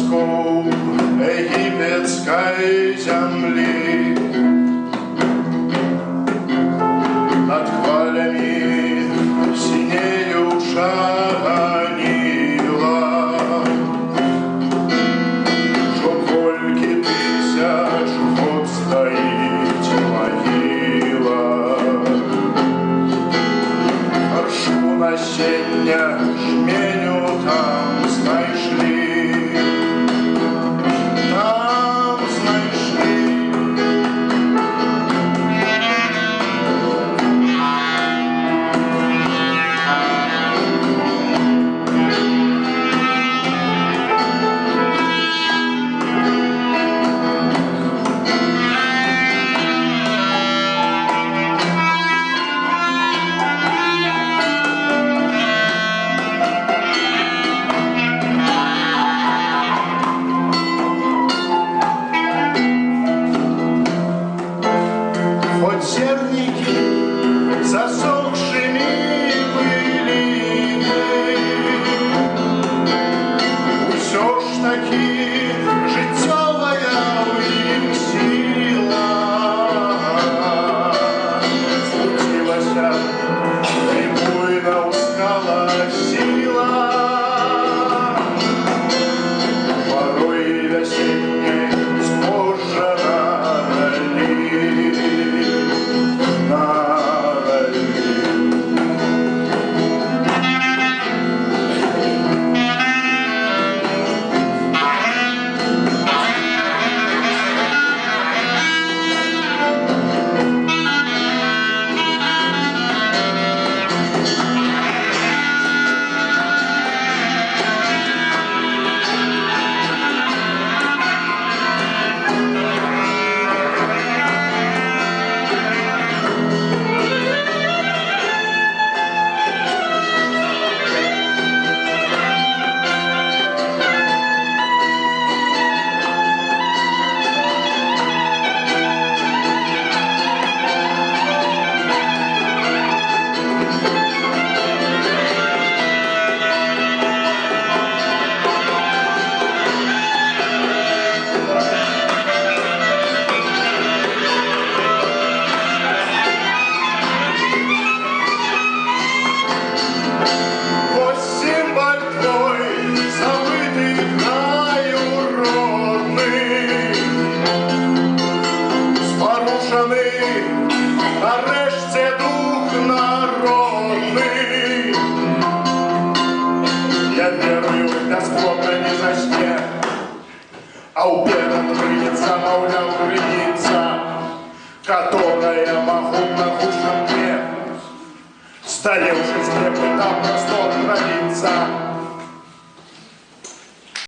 песков египетской земли. Над хвалями синеют шага Нила, что кольки тысяч год стоит могила. Аршу насення жменю там знайшли. Хоть зерники засохшими были, усё ж таки життєвая у їх сила спустилася і буйно ускала сила. Порой весенней спожжена нарешті дух народний. Я верую, бесплодно не зачне, а уверен крыльца, мовляв, крыльца, которая могутна хуже мне, старевшись, не пытал простор граница.